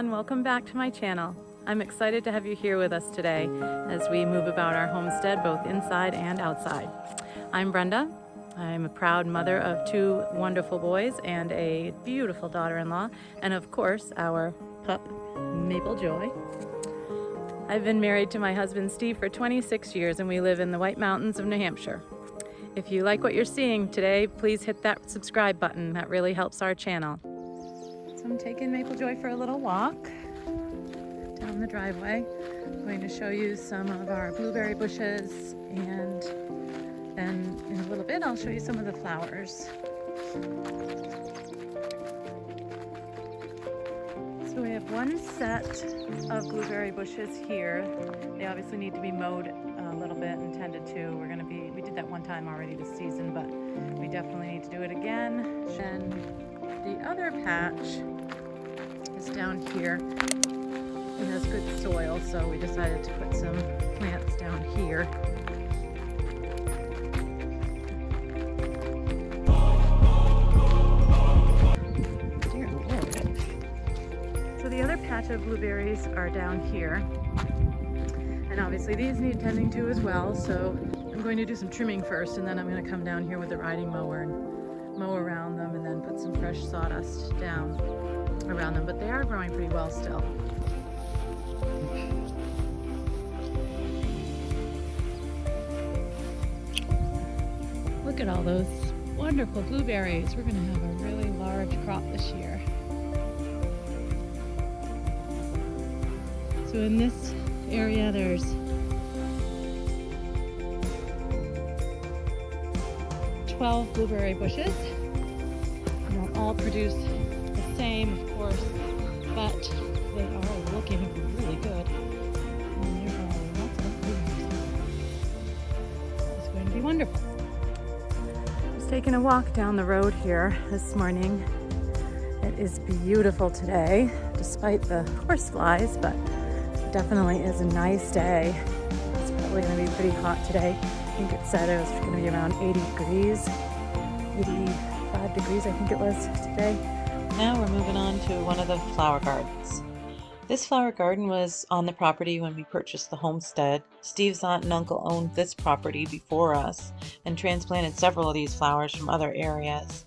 everyone, welcome back to my channel. I'm excited to have you here with us today as we move about our homestead both inside and outside. I'm Brenda. I'm a proud mother of two wonderful boys and a beautiful daughter-in-law, and of course our pup Maple Joy. I've been married to my husband Steve for 26 years and we live in the White Mountains of New Hampshire. If you like what you're seeing today, please hit that subscribe button. That really helps our channel. So I'm taking Maple Joy for a little walk down the driveway. I'm going to show you some of our blueberry bushes, and then in a little bit I'll show you some of the flowers. So we have one set of blueberry bushes here. They obviously need to be mowed a little bit and tended to. We did that one time already this season, but we definitely need to do it again. And the other patch is down here. It has good soil, so we decided to put some plants down here. Dear Lord. So the other patch of blueberries are down here. And obviously these need tending to as well, so I'm going to do some trimming first, and then I'm going to come down here with the riding mower and mow around them and then put some fresh sawdust down around them, but they are growing pretty well still. Look at all those wonderful blueberries. We're going to have a really large crop this year. So in this area there's 12 blueberry bushes. They don't all produce the same, of course, but they are looking really good. And there are lots of blueberries. It's going to be wonderful. I was taking a walk down the road here this morning. It is beautiful today, despite the horseflies, but it definitely is a nice day. It's probably going to be pretty hot today. I think it said it was going to be around 80 degrees, 85 degrees I think it was today. Now we're moving on to one of the flower gardens. This flower garden was on the property when we purchased the homestead. Steve's aunt and uncle owned this property before us and transplanted several of these flowers from other areas.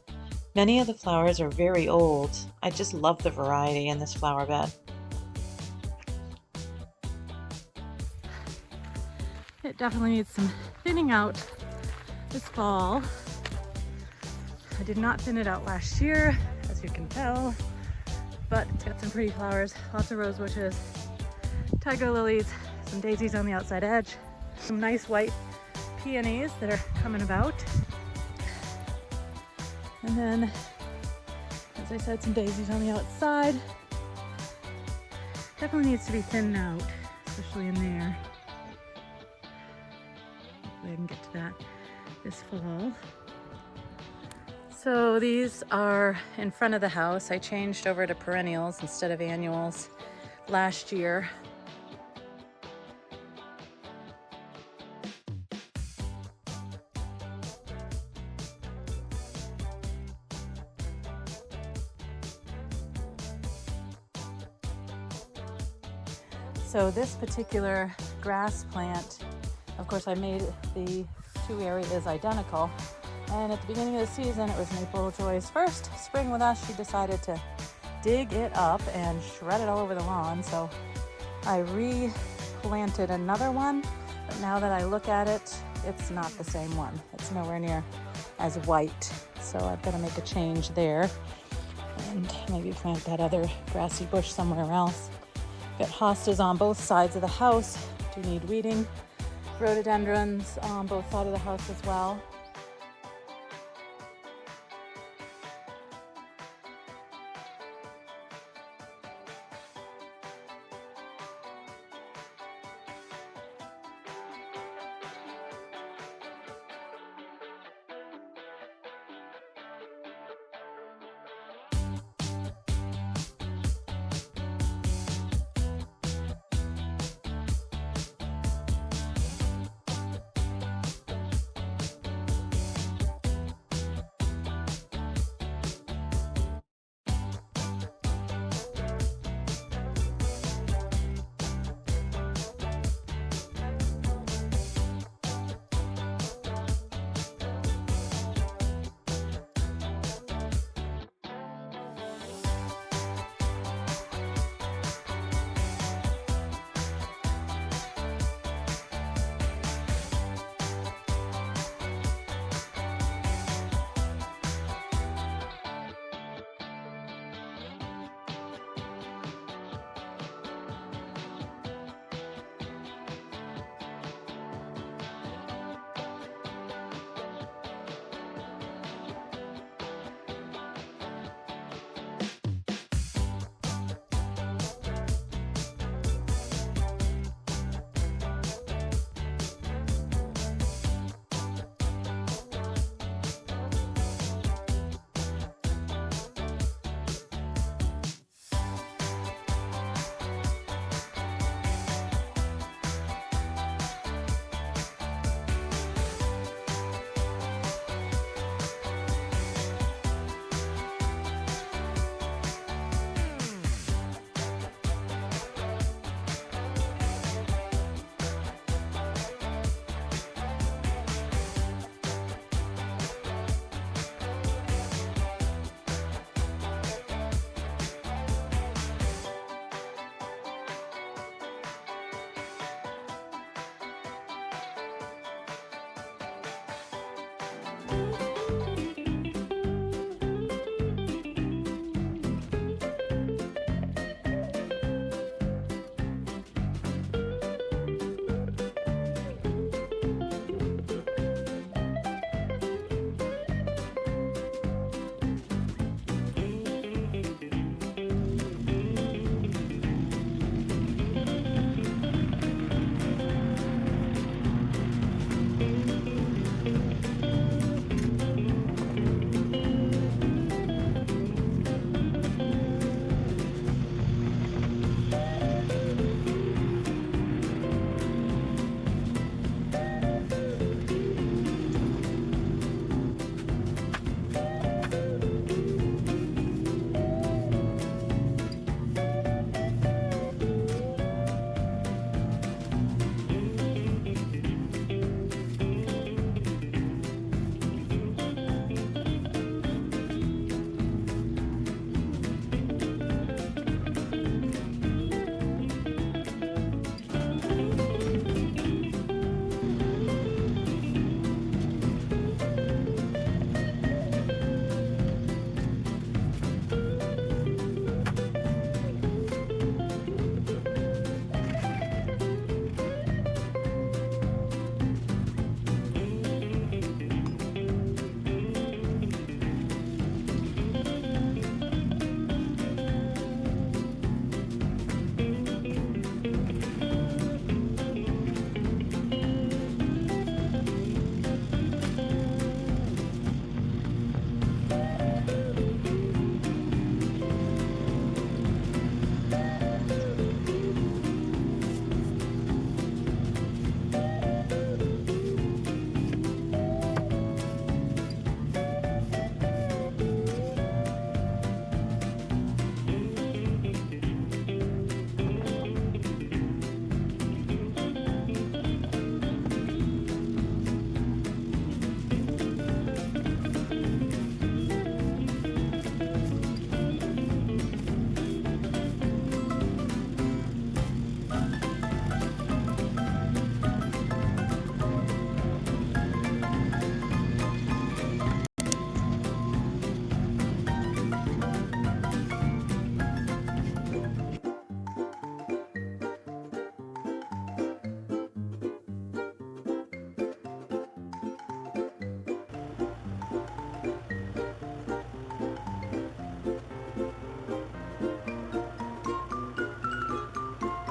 Many of the flowers are very old. I just love the variety in this flower bed. It definitely needs some thinning out this fall. I did not thin it out last year, as you can tell, but it's got some pretty flowers, lots of rose bushes, tiger lilies, some daisies on the outside edge, some nice white peonies that are coming about, and then, as I said, some daisies on the outside. Definitely needs to be thinned out, especially in there. I can get to that this fall. So these are in front of the house. I changed over to perennials instead of annuals last year. So this particular grass plant, of course, I made the two areas identical, and at the beginning of the season it was Maple Joy's first spring with us. She decided to dig it up and shred it all over the lawn, so I replanted another one, but now that I look at it, it's not the same one. It's nowhere near as white, so I've got to make a change there and maybe plant that other grassy bush somewhere else. Got hostas on both sides of the house, do need weeding. Rhododendrons on both sides of the house as well.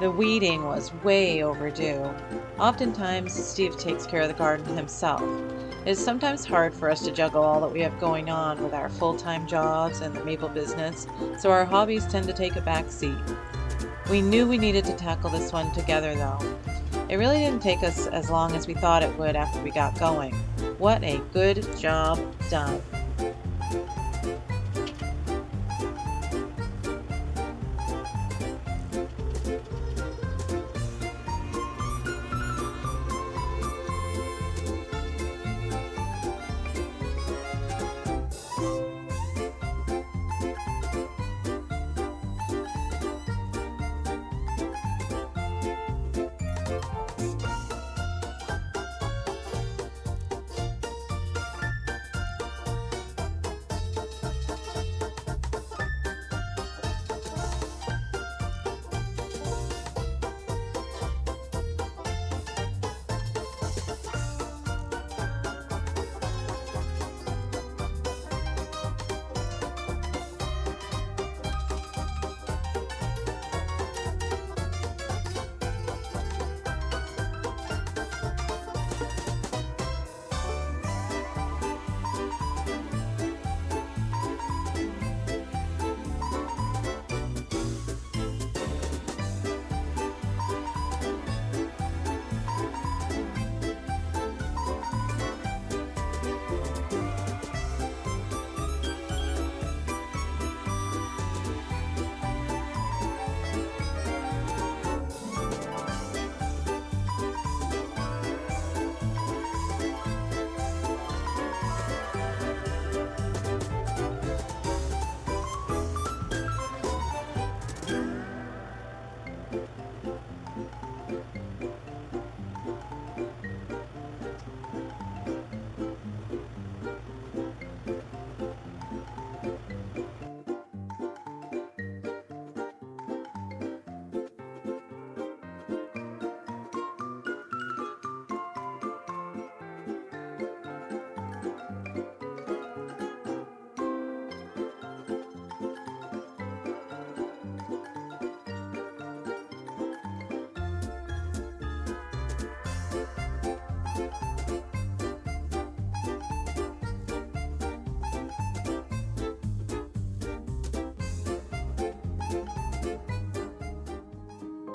The weeding was way overdue. Oftentimes, Steve takes care of the garden himself. It is sometimes hard for us to juggle all that we have going on with our full-time jobs and the maple business, so our hobbies tend to take a back seat. We knew we needed to tackle this one together though. It really didn't take us as long as we thought it would after we got going. What a good job done.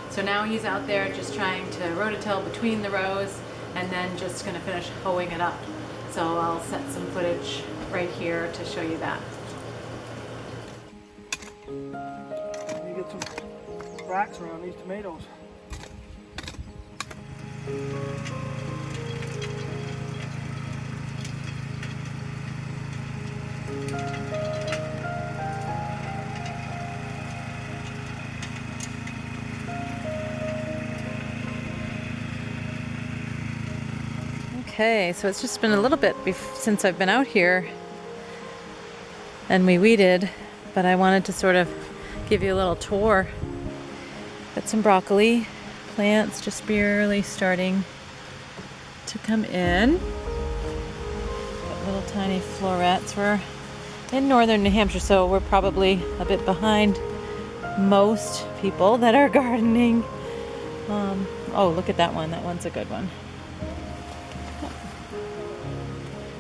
So now he's out there just trying to rototill between the rows and then just going to finish hoeing it up. So I'll set some footage right here to show you that. You get some racks around these tomatoes. Okay, so it's just been a little bit since I've been out here and we weeded, but I wanted to sort of give you a little tour. Got some broccoli plants just barely starting to come in. Got little tiny florets. We're in northern New Hampshire, so we're probably a bit behind most people that are gardening. Oh, look at that one. That one's a good one.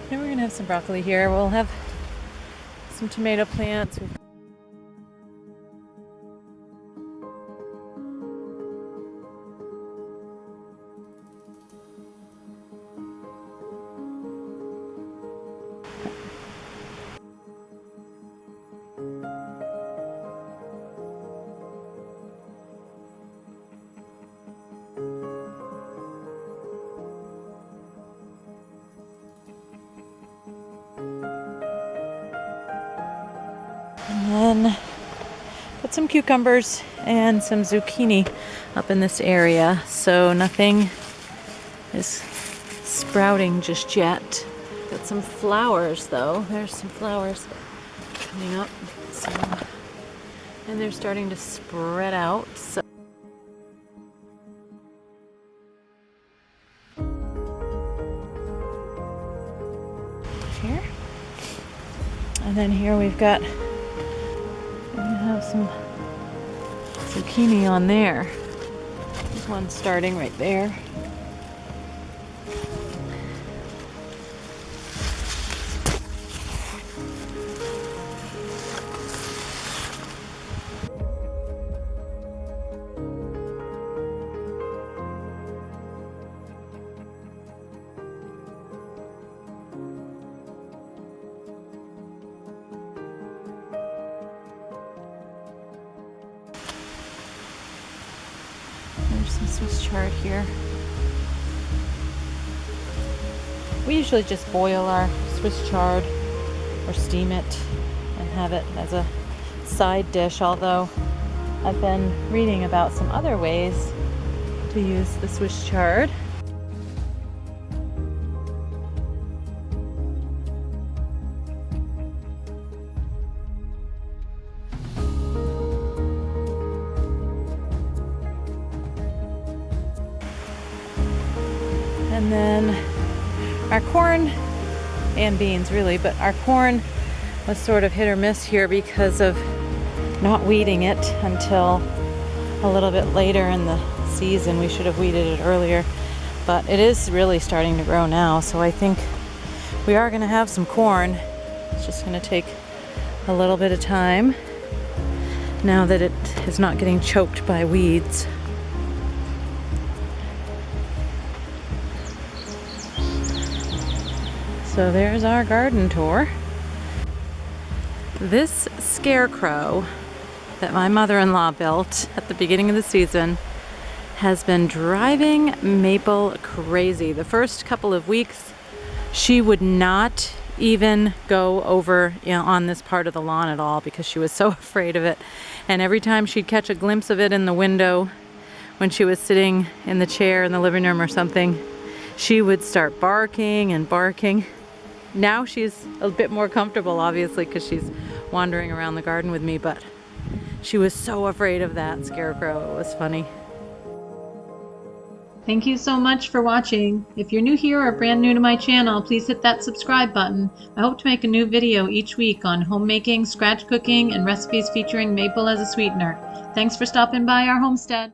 And we're gonna have some broccoli here. We'll have some tomato plants. And then put some cucumbers and some zucchini up in this area. So nothing is sprouting just yet. Got some flowers though. There's some flowers coming up. So, and they're starting to spread out. So here. And then here we've got, we have some zucchini on there. There's one starting right there. There's some Swiss chard here. We usually just boil our Swiss chard or steam it and have it as a side dish, although I've been reading about some other ways to use the Swiss chard. And then our corn and beans really, but our corn was sort of hit or miss here because of not weeding it until a little bit later in the season. We should have weeded it earlier, but it is really starting to grow now, so I think we are going to have some corn. It's just going to take a little bit of time now that it is not getting choked by weeds. So there's our garden tour. This scarecrow that my mother-in-law built at the beginning of the season has been driving Maple crazy. The first couple of weeks, she would not even go over, on this part of the lawn at all because she was so afraid of it. And every time she'd catch a glimpse of it in the window when she was sitting in the chair in the living room or something, she would start barking and barking. Now she's a bit more comfortable, obviously, because she's wandering around the garden with me, but she was so afraid of that scarecrow. It was funny. Thank you so much for watching. If you're new here or brand new to my channel, please hit that subscribe button. I hope to make a new video each week on homemaking, scratch cooking, and recipes featuring maple as a sweetener. Thanks for stopping by our homestead.